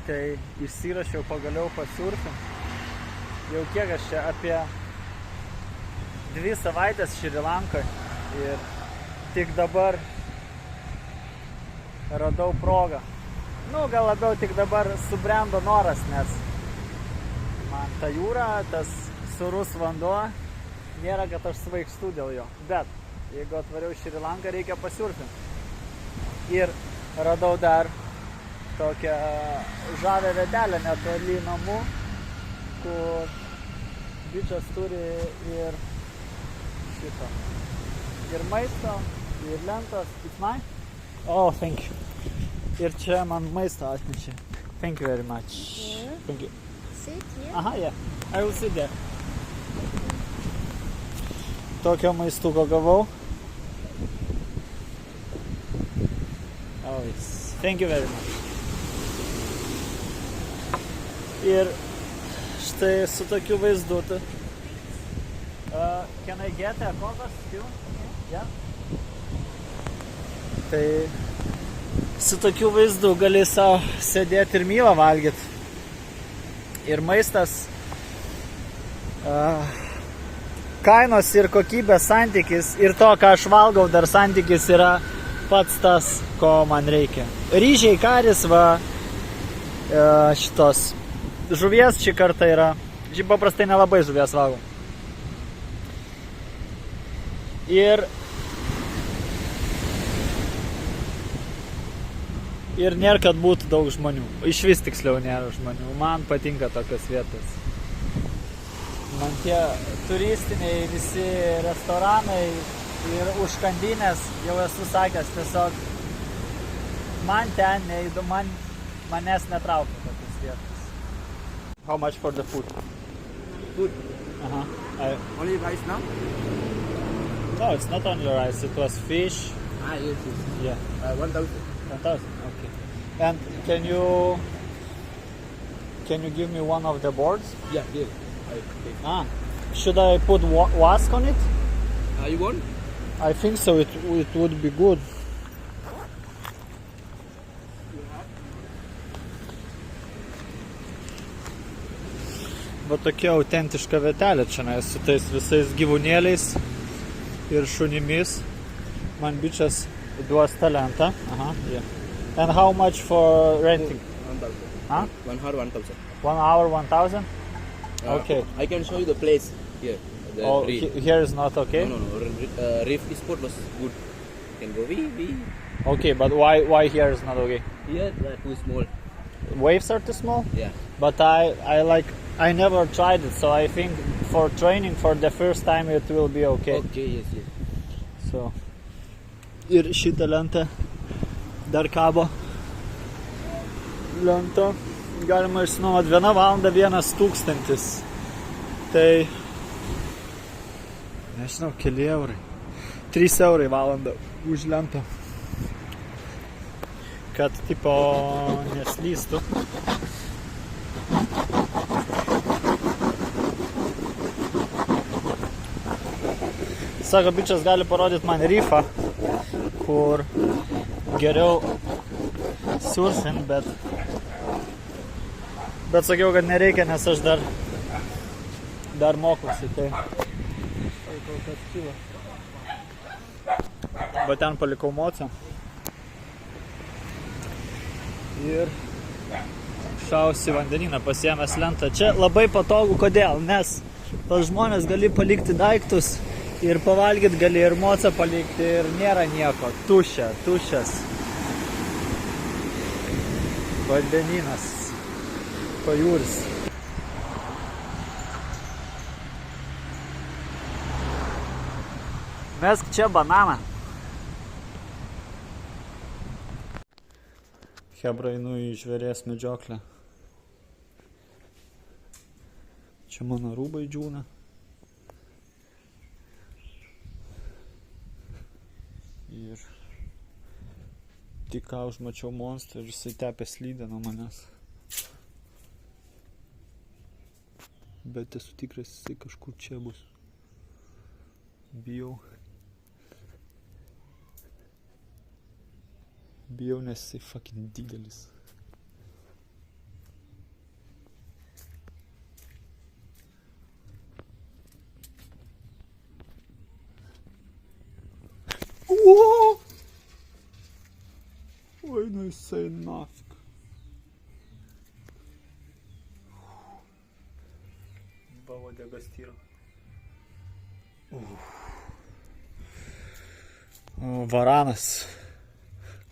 Tai išsirašiau pagaliau pasurfint. Jau kiek aš čia apie 2 savaitės Šri Lankoj ir tik dabar radau progą. Nu, gal labiau tik dabar subrendo noras, nes man ta jūra, tas surus vanduo, nėra, kad aš svaigstu dėl jo. Bet jeigu atvariau Šri Lanką, reikia pasurfinti. Ir radau dar tokią žavę vietelę netoli namų, kur bičas turi ir šito. Ir maisto, ir lentos. It's mine? Oh, thank you. Ir čia man maisto atnešė. Thank you very much. Yeah. Thank you. Sit here. Aha, yeah. I will sit there. Tokio maistuko gavau. Oh, yes. Thank you very much. Ir štai su tokiu vaizdu. Can I get a Coca still? Yeah. Tai su tokiu vaizdu gali savo sėdėti ir mylą valgyti. Ir maistas, kainos ir kokybės santykis ir to, ką aš valgau, dar santykis yra pats tas, ko man reikia. Ryžiai, karis, šitos žuvies šį kartą yra. Šiaip paprastai nelabai žuvies valgau. Ir nėra, kad būtų daug žmonių. Iš vis tiksliau nėra žmonių. Man patinka tokios vietos. Man tie turistiniai visi restoranai ir užkandinės, jau esu sakęs, tiesiog man ten neįdomu, manęs netraukia tokios vietos. How much for the food? Food. Only rice now? No, it's not only rice. It was fish. Yes. Yeah. 1,000. 1,000. Okay. And can you give me one of the boards? Yeah. Okay. Should I put wask on it? You want? I think so. It would be good. Va tokia autentiška vietelė čia su tais visais gyvūnėliais ir šunimis. Man bičas duos talentą. Yeah. And how much for renting? 1,000. Huh? 1 hour, 1,000. 1 hour, 1,000? Okay. I can show you the place here. The reef. Here is not okay? No. Reef spot was good. You can go. We. Okay, but why here is not okay? Here, too small. Waves are too small? Yeah. But I never tried it, so I think for training for the first time it will be okay. Okay, yes. So. Ir šitą lentą dar kabo lento. Galima išsinuomoti 1 valanda 1,000. Tai nežinau, keli eurai. 3 eurai valandą už lentą. Kad tipo neslystų. Sako, bičas gali parodyti man rifą, kur geriau surfint, bet sakiau, kad nereikia, nes aš dar mokusi. Tai kol kas kyla. Bet ten palikau mocą. Ir šausi vandenyną, pasiėmęs lentą. Čia labai patogu, kodėl? Nes pas žmonės gali palikti daiktus ir pavalgyti gali ir mocą palikti ir nėra nieko. Tuščias. Vandenynas. Pajūris. Mesk čia bananą. Hebra, einu į žvėries medžioklę. Čia mano rūbai džiūna. Ir tik ką užmačiau monstrą ir jisai tepė slydę nuo manęs. Bet esu tikras, jisai kažkur čia bus. Bijau, nes jisai fucking didelis. jisai nafik. Buvo degas tyro. Varanas.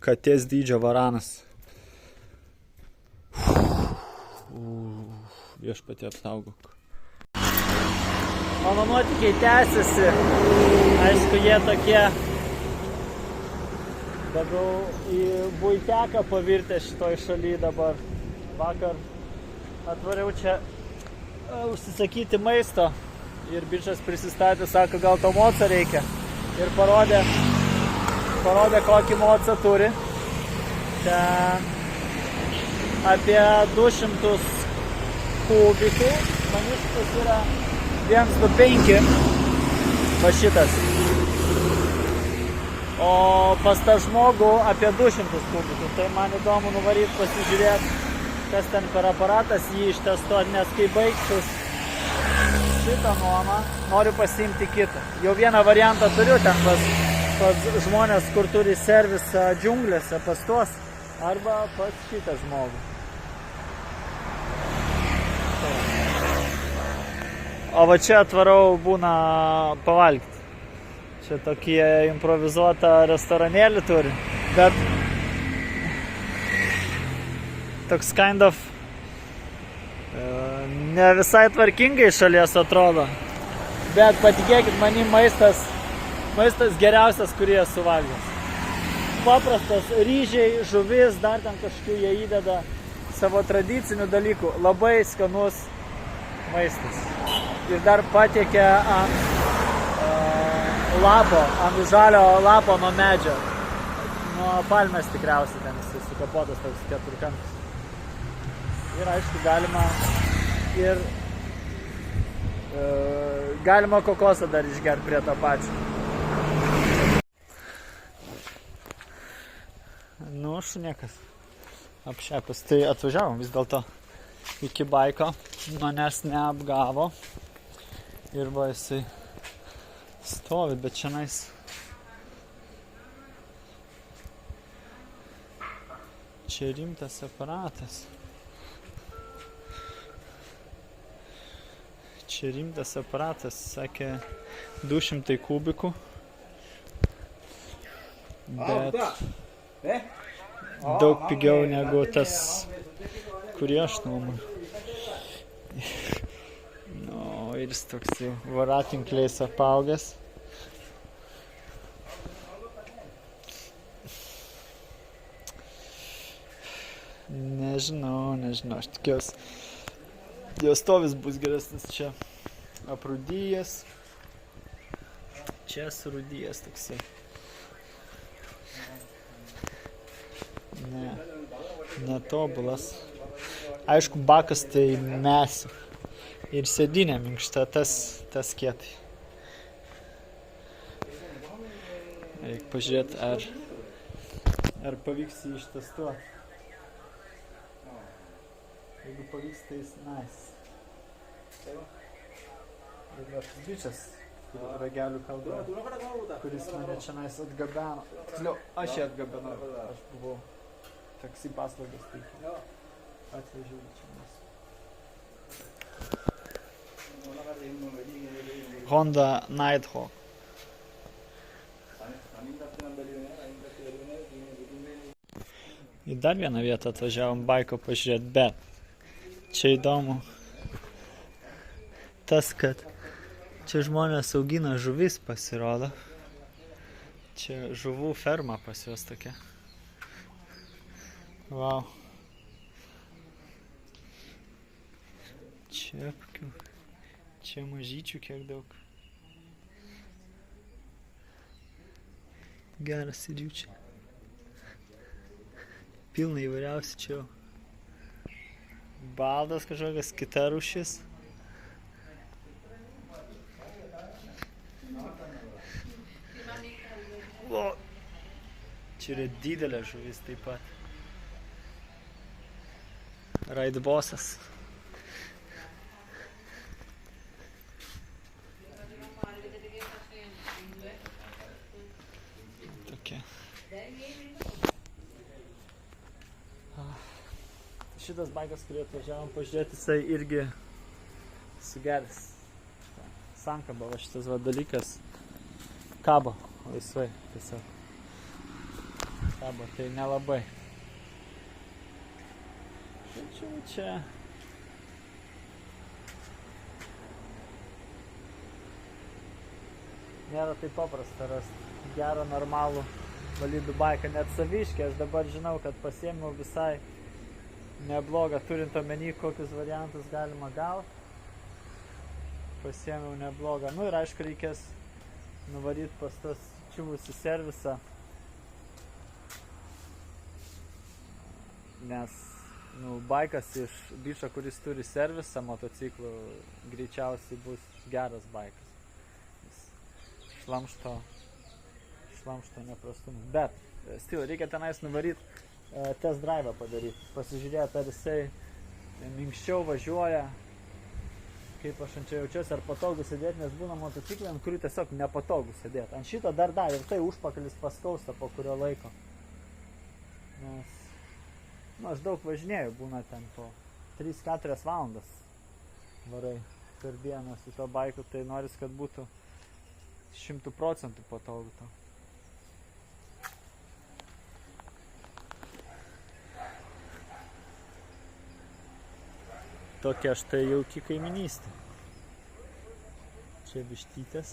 Katės dydžio varanas. Viešpatie apsaugok. Mano nuotykiai tęsiasi. Aišku, jie tokie labiau į buiteką pavirtę šitoj šaly dabar. Vakar atvariau čia užsisakyti maisto ir bičas prisistatė, sako, gal to moco reikia. Ir parodė kokį mocą turi. Ten apie 200 kubikų. Maniškas yra 125. Va šitas. O pas tą žmogų apie 200 kubikų. Tai man įdomu nuvaryti pasižiūrėti, kas ten per aparatas, jį ištestuoti, nes kai baigsius šitą nuomą, noriu pasiimti kitą. Jau vieną variantą turiu ten pas žmonės, kur turi servisą džiunglėse, pas tuos, arba pas šitą žmogų. O va čia atvarau būna pavalgyti. Čia tokie improvizuotą restoranėlį turi, bet toks kind of ne visai tvarkingai šalies atrodo, bet patikėkit manim, maistas geriausias, kurį esu valgęs. Paprastas ryžiai, žuvis, dar ten kažkokių jie įdeda savo tradicinių dalykų, labai skanus maistas. Ir dar patiekia ant lapo, ant žalio lapo nuo medžio. Nuo palmės tikriausiai ten jis sukapotas toks keturkampis. Ir aišku, galima kokosą dar išgerti prie to pačio. Nu, šuniekas apšepęs. Tai atvažiavom vis dėlto iki baiko, manęs neapgavo. Ir va jisai stovi, bet šiandien čia rimtas aparatas. Čia rimtas aparatas, sakė 200 kubikų. Bet daug pigiau negu tas, kurį aš nuomoju. Ir jis toks jau voratinkliais apaugęs. Nežinau, aš tikiuosi. Jo stovis bus geresnis čia. Aprūdyjas. Čia surūdyjas toksai. Netobulas. Aišku, bakas tai mesi. Ir sėdinė minkšta, tas kietai. Reikia pažiūrėti, ar pavyks jį ištestuoti. Jeigu pavyks, tai jis nice. Ir aš bičias, ragelių kalba, kuris mane čia nais atgabeno. Tiksliau, aš jį atgabenau. Aš buvau taksi paslaugas teikiu. Atvežiau čia mes. Honda Nighthawk. Į dar vieną vietą atvažiavom baiko pažiūrėti, bet čia įdomu tas, kad čia žmonės augina žuvis, pasirodo. Čia žuvų ferma pas juos tokia. Wow. Čia mažyčių kiek daug. Geras ir jų čia. Pilna įvairiausių čia. Baldas kažkokias, kita rūšis. Čia yra didelė žuvis taip pat. Raidbosas. Tokia. šitas baikas, kurį atvažiavom pažiūrėti, jisai irgi sugeris. Sankaba, va šitas va dalykas kabo laisvai, tiesiog. Kabo, tai nelabai. Tačiau čia nėra taip paprasta rasti gerą, normalų validų baiką. Net Saviškė, aš dabar žinau, kad pasiėmiau visai neblogą, turint omeny, kokius variantus galima gauti. Pasiėmiau neblogą. Nu ir aišku, reikės nuvaryti pas tos čiuvus į servisą. Nes baikas iš bičo, kuris turi servisą motociklų, greičiausiai bus geras baikas. Šlamšto neprastumų. Bet, reikia tenais nuvaryti, test drive padaryti. Pasižiūrėti, ar jisai minkščiau važiuoja, kaip aš ant čia jaučiuosi, ar patogu sėdėti, nes būna motociklai, ant kurių tiesiog nepatogu sėdėti. Ant šito dar ir tai užpakalis paskausta po kurio laiko. Nes, aš daug važinėjau, būna ten po 3-4 valandas varai per dieną su to baiku, tai noris, kad būtų 100% patogu to. Tokia štai jauki kaiminystė. Čia vištytės.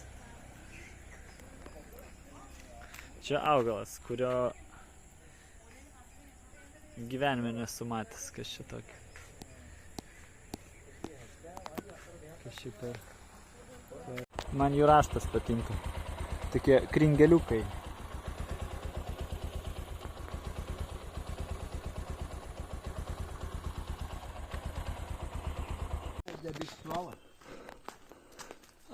Čia augalas, kurio gyvenime nesu matęs, kas čia tokio. Kas čia per... Man jų raštas patinka. Tokie kringeliukai. The big flower.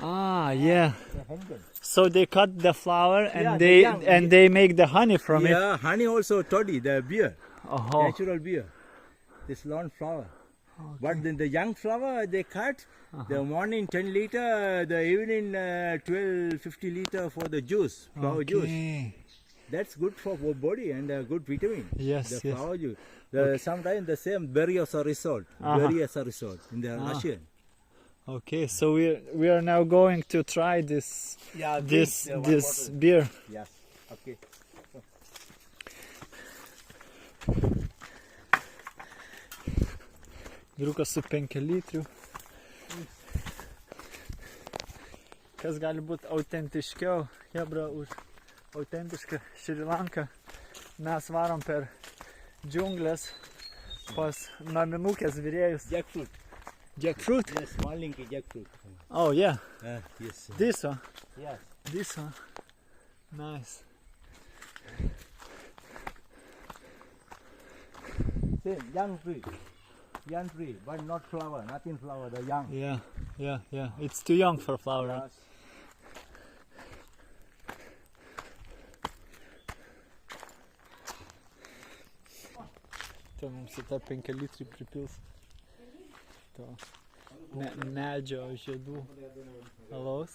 Ah, yeah. The honeycomb. So they cut the flower and Yeah, they make the honey from it. Yeah, honey also toddy, the beer, Oh, natural beer. This long flower. But then the young flower they cut. The morning 10 liter, the evening 12-50 liter for the juice, flower juice. okay. That's good for body and good vitamin. Yes, The yes. flower juice. Sometimes the same berry as a result. Berry as a result in the Russian. Okay, so we are now going to try this Yeah, this beer. Yes. Okay. Vyrukas su 5 litrių. Kas gali būti autentiškiau, hebra, už autentišką Šri Lanką. Mes varom per džiunglės pas naminukės virėjus. Jackfruit. Jackfruit? Yes, malinki jackfruit. Oh yeah, Yes. this one. Yes. This one. Nice. Same, young tree. Young tree, but not flower, nothing flower, the young. Yeah. It's too young for flower. Yes. Tai mums į tą 5 litrį pripils to medžio žiedų alaus.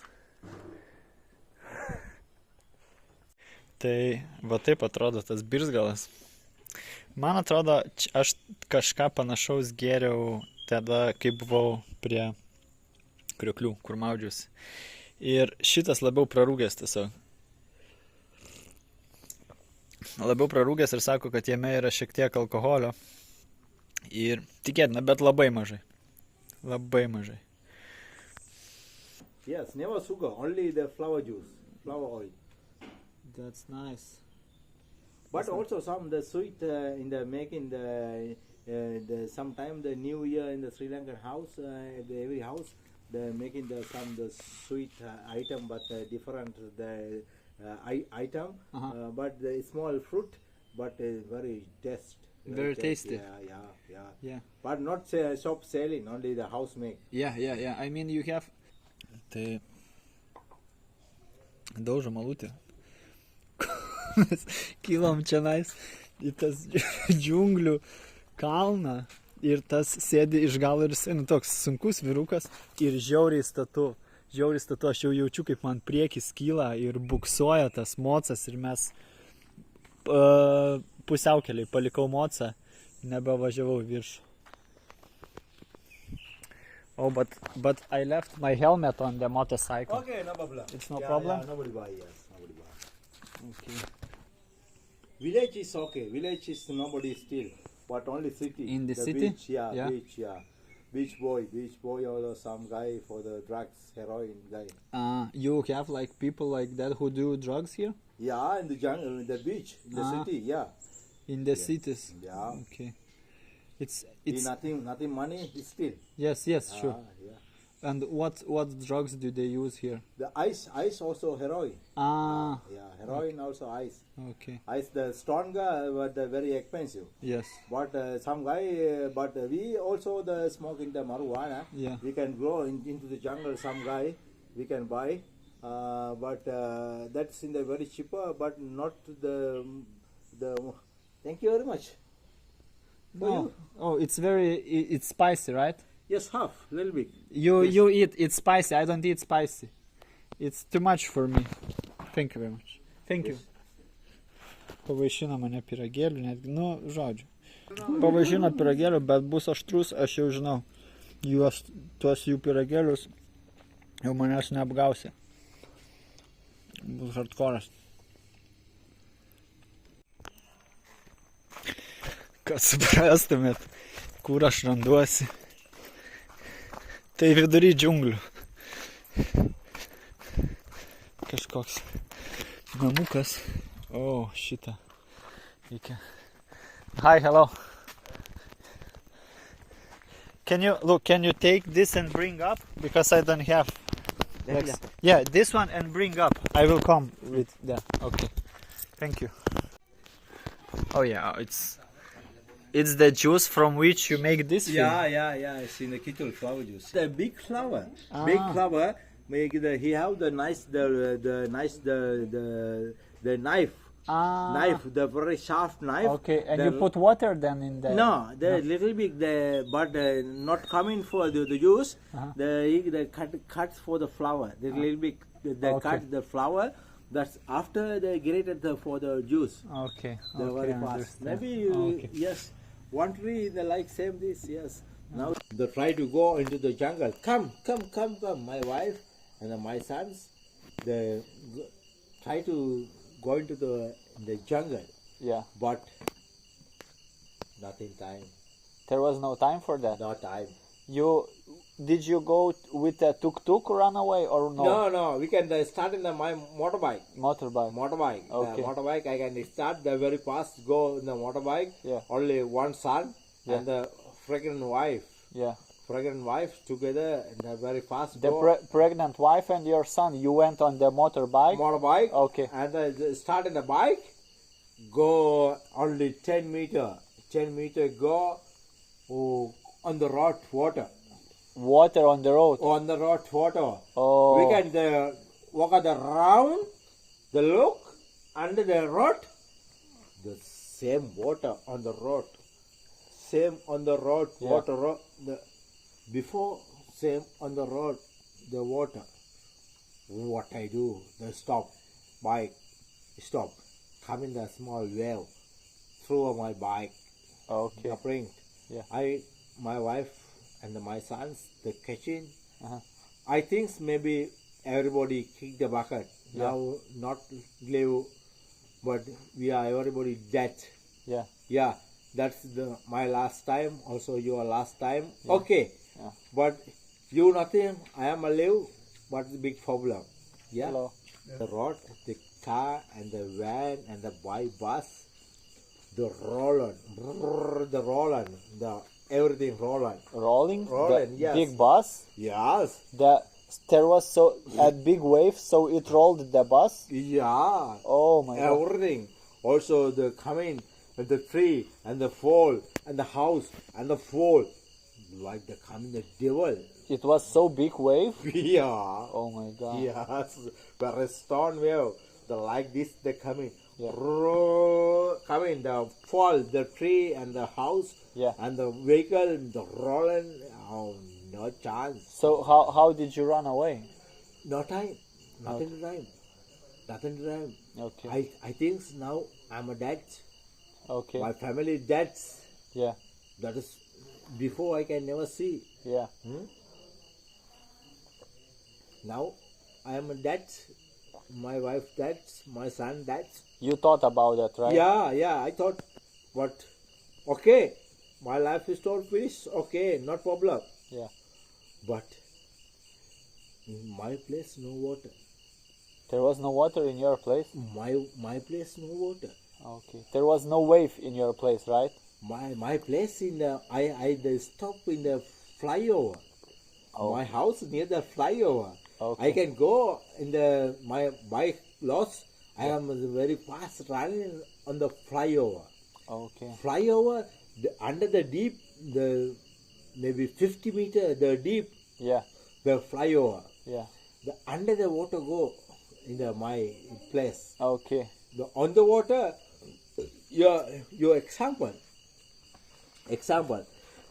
Tai va taip atrodo tas birzgalas. Man atrodo, aš kažką panašaus gėriau tada, kai buvau prie krioklių, kur maudžiausi. Ir šitas labiau prarūgęs tiesiog. Labiau prarūgęs ir sako, kad jame yra šiek tiek alkoholio. Ir tikėtina, bet labai mažai. Labai mažai. Yes, never sugar, only the flower juice, flower oil. That's nice. But also some the sweet in the making the sometime the New Year in the Sri Lankan house, every house they making the sweet item, but different the item, but the small fruit, but very taste. Very tasty. Yeah. But not shop selling, only the house make. Yeah. I mean, you have... Tai... Daužo malutė. Mes kilom čianais į tas džiunglių kalną ir tas sėdi iš galo ir jisai, toks sunkus vyrukas ir žiauriai statu. Aš jau jaučiu, kaip man priekis kyla ir buksuoja tas mocas ir mes pusiaukeliai palikau mocą, nebevažiavau viršų. Oh, but I left my helmet on the motorcycle. Okay, no problem. It's no problem? Yeah, nobody buy, yes, nobody buy. Okay. Village is okay. Village is nobody steal, but only city. In the city? Beach, yeah, Yeah. beach, yeah. Beach boy, or some guy for the drugs, heroin guy. You have like people like that who do drugs here Yeah, in the jungle, in the beach, in the city, yeah, in the cities. yeah. Okay. It's Nothing money, it's still. yes, sure. Yeah. And what drugs do they use here? The ice also heroin. Ah, Yeah, heroin also ice. okay. Ice the stronger, but very expensive. Yes. But some guy, but we also the smoking the marijuana. Yeah. We can go into the jungle. Some guy we can buy, but that's in the very cheaper, but not the. Thank you very much. For Oh, you? oh, it's spicy, right? Yes, half, little bit. You eat it's spicy. I don't eat spicy. It's too much for me. Thank you very much. Thank you. Pavaišino mane pyragėlių, netgi, nu, žodžiu. Pavaišino pyragėlių, bet bus aštrus, aš jau žinau. Tuos jų pyragėlius jau manęs neapgausi. Bus hardcore'as. Kad suprastumėt, kur aš randuosi. Tai vidury džiunglių. Kažkoks namukas. O, šitą. Reikia. Hi, hello. Can you take this and bring up? Because I don't have. Yeah, this one and bring up. I will come with that. Okay. Thank you. Oh yeah, it's the juice from which you make this film. Yeah. It's in the kettle flower juice. The big flower, big flower. Make he have the nice the knife. Knife, the very sharp knife. Okay, and you put water then in there? No, the little bit, but not coming for the juice. The cut for the flower. The little bit, cut the flower. That's after they grated for the juice. Okay. The Okay, very I fast. understand. Maybe Okay. yes, one tree they like same this. Yes. Now they try to go into the jungle. Come. My wife and my sons, they try to go into the jungle, Yeah. but nothing time. There was no time for that. No time. Did you go with a tuk-tuk run away or no? No. We can start in my motorbike. Motorbike. Okay. Motorbike. I can start the very fast. Go in the motorbike. Yeah. Only one son Yeah. and the pregnant wife. Yeah. Pregnant wife together in the very fast. The go. pregnant wife and your son, you went on the motorbike? Motorbike. Okay. And start in the bike. Go only 10 meter. 10 meter go on the road water. Water on the road? On the road water. Oh. We can walk around the look under the road. The same water on the road. Same on the road, Yeah. water. Before same on the road, the water. What I do, the stop, bike, stop. Come in the small wave through my bike. Okay. The print. Yeah. My wife and my sons, the kitchen. Uh-huh. I think maybe everybody kick the bucket. Yeah. Now not live, but we are everybody dead. Yeah. Yeah, that's my last time. Also your last time. Okay. Yeah. But you nothing. I am alive, but the big problem. Yeah. Hello. The road, the car, and the van, and the bus, the roller, the everything rolling. Rolling? Rolling, The yes. big bus? Yes. There was a big wave, so it rolled the bus? Yeah. Oh my god. Everything. Also the coming, and the tree, and the fall, and the house, and the fall. Like the coming the devil. It was so big wave? Yeah. Oh my god. Yes. The stone wave. The like this they coming. Yeah. Coming the fall, the tree and the house. Yeah. And the vehicle, the rolling. Oh, no chance. So how did you run away? No time. Nothing to time. Nothing to time. Okay. I think now I'm a dead. Okay. My family dead. Yeah. That is before I can never see. Yeah. Now I am a dad, my wife dad, my son dad. You thought about that, right? Yeah, I thought, but okay, my life is not finished, okay, not problem. Yeah. But in my place, no water. There was no water in your place? My place, no water. Okay. There was no wave in your place, right? My place in the I stop in the flyover. Oh. My house near the flyover. Okay. I can go in the my bike lost. I am very fast running on the flyover. Okay. Flyover under the deep, the maybe 50 meter the deep, Yeah. the flyover. Yeah. The under the water go in the my place. Okay. The on the water, your example.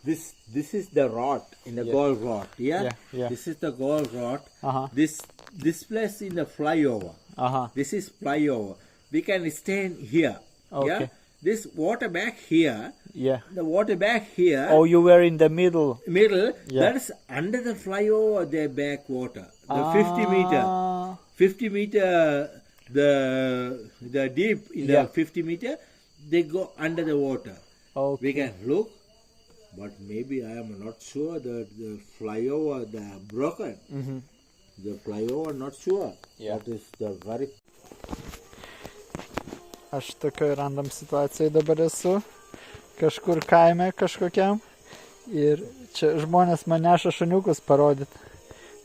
This is the rod in the Yeah. gold rod. Yeah? Yeah. This is the gold rod. Uh-huh. This place in the flyover. Uh-huh. This is flyover. We can stand here. Okay. Yeah. This water back here. Yeah. The water back here. Oh, you were in the middle. Middle. Yeah. That is under the flyover. The back water. The 50 meter. Ah. 50 meter. The deep in Yeah. the 50 meter. They go under the water. Okay. We can look, but maybe I am not sure that the flyover the broken. Mhm. The flyover not sure. Yeah. That is the very. Aš tokioj random situacijai dabar esu, kažkur kaime kažkokiam ir čia žmonės man neša šuniukus parodyti.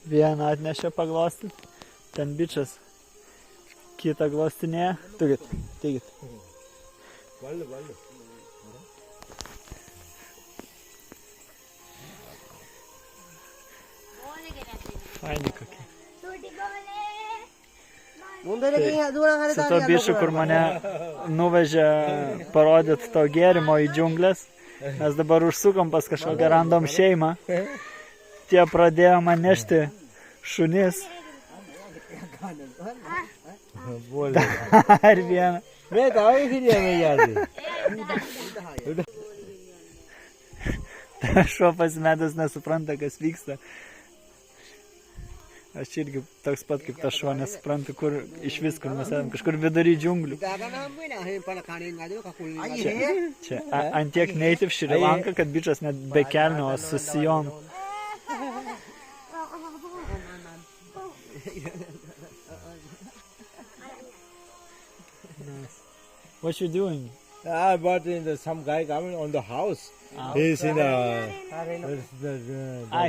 Vieną atnešė paglostyti, ten bičias, kitą glostinėje. Taigi. Valdu. Faini kokie. Su Su to bišu, kur mane nuvežė parodyti to gėrimo į džiunglės. Mes dabar užsukom pas kažkokią random šeimą. Tie pradėjo man nešti šunis. Dar vieną. Šuo pasimetęs nesupranta, kas vyksta. Aš irgi toks pat kaip ta šuo, nesuprantu, kur iš vis, kur mes esame, kažkur vidury džiunglių. Čia ant tiek native Šri Lanka, kad bičas net be kelnių, o su sijonu. What you doing? But some guy coming on the house. He's in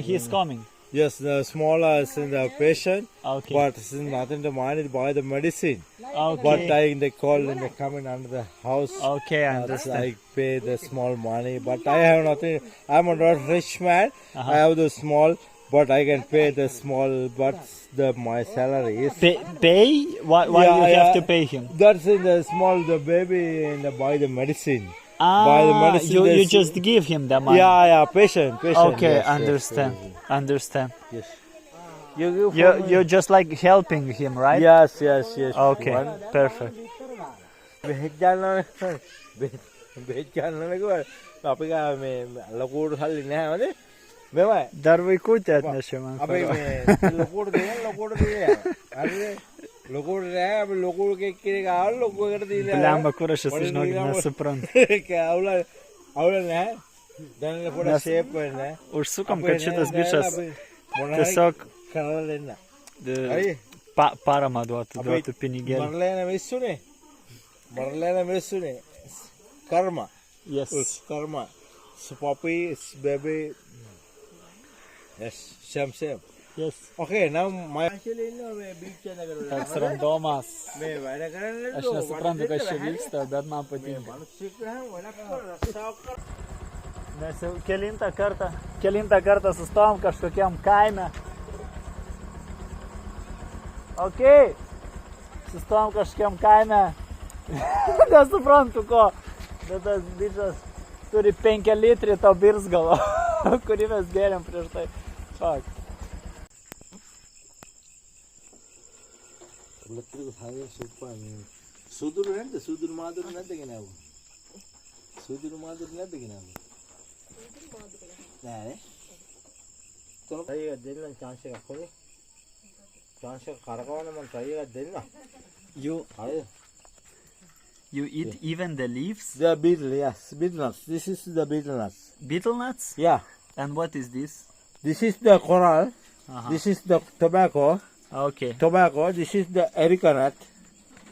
He's coming. Yes, the smaller is in the patient, Okay. but it's nothing to mind it by the medicine. Okay. But they call and they come in under the house. Okay, I That's understand. I pay the small money, but I have nothing. I'm a not rich man. Uh-huh. I have the small, but I can pay the small. But my salary is Pay? Why Yeah, you have yeah. to pay him? that's in the small. The baby and buy the medicine. By the medicine, you there's- just give him the money. Yeah, patient. Okay, yes, understand. Yes, Understand. yes. You're just like helping him, right? Yes. Okay, perfect. බෙහෙත් ගන්නවනේ. බෙහෙත් ගන්නවනේ කිව්වා. අපි ගා මේ ලොකුවට සල්ලි නැහැ වනේ. මෙවයි. Dar vaikutį atnešė man. අපි මේ ලොකුවට දෙන්න. හරිද? ලොකුවට නෑ අපි ලොකුවට කෙනෙක් ආවල ලොකුවකට දීලා. Blemba, kur aš esu, žinok, nesuprantu. අවුල නැහැ. දැන් පොඩ Nes- ෂේප් වෙන්නේ. Užsukom, kad šitas bičas tiesiog කරලා දෙන්න. e, Ai. paramą duotų pinigėlį. මරලෑන මිස්සුනේ. කර්ම. Yes. Karma. So puppy is baby. Yes, same. Yes. Okay, now my actually no beach Toks randomas. me vada karana Aš nesuprantu, kas čia vyksta, bet man patinka. Mes jau kelintą kartą sustojom kažkokiam kaime. Ok. Sustojom kažkokiam kaime. Nesuprantu ko. Bet tas bičas turi 5 litrį to birzgalo, kurį mes gėrėm prieš tai. Fuck. සුදුරු නැද්ද? සුදුරු මාදුරු නැද්ද ගෙනාව? සුදුරු මාදුරු නැද්ද ගෙනාව? නෑ නේ. තොල අය දෙන්න chance එකක් කොහේ? You eat even the leaves? The beetle, yes, beetle nuts. This is the beetle nuts. Beetle nuts? Yeah. And what is this? This is the coral. Uh-huh. This is the tobacco. Okay, This is the erica nut.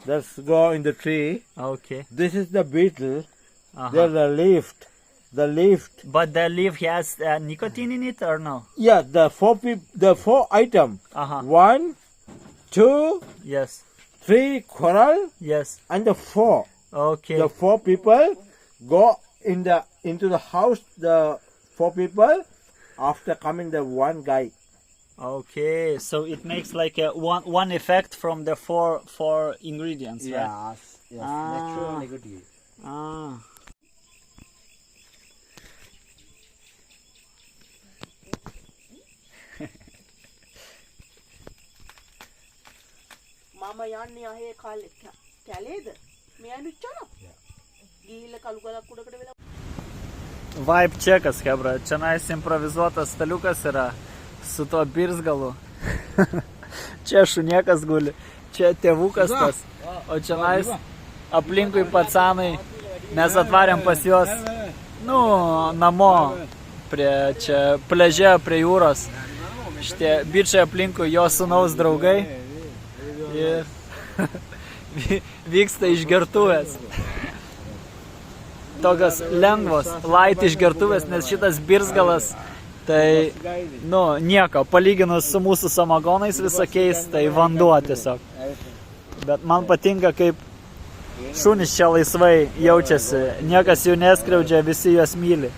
That's go in the tree. okay. This is the beetle. Uh-huh. There's the leaf. The leaf. But the leaf has nicotine in it or no? Yeah, the four item. Uh-huh. 1, 2, Yes, 3 coral yes. and the 4. Okay. The 4 people go into the house. The 4 people after coming the 1 guy. Okay, so it makes like a one effect from the four ingredients, right? Yes. Ah. Natural negative. Ah. මම යන්නේ අහේ කැලේද මේ අනුච්චන ගිහිල්ල කළු ගලක් උඩකට වෙලා Vibe checkas, hebra. Čia nais improvizuotas staliukas yra su tuo birzgalu. Čia šuniekas guli, čia tėvukas tas, o čia nais aplinkui pacanai. Mes atvarėm pas juos, namo, čia pleže prie jūros. Šitie bičiai aplinkui jo sūnaus draugai. Ir vyksta išgertuvės. Tokios lengvos, light išgertuvės, nes šitas birzgalas, tai, nieko, palyginus su mūsų samagonais visokiais, tai vanduo tiesiog. Bet man patinka, kaip šunys čia laisvai jaučiasi, niekas jų neskriaudžia, visi juos myli.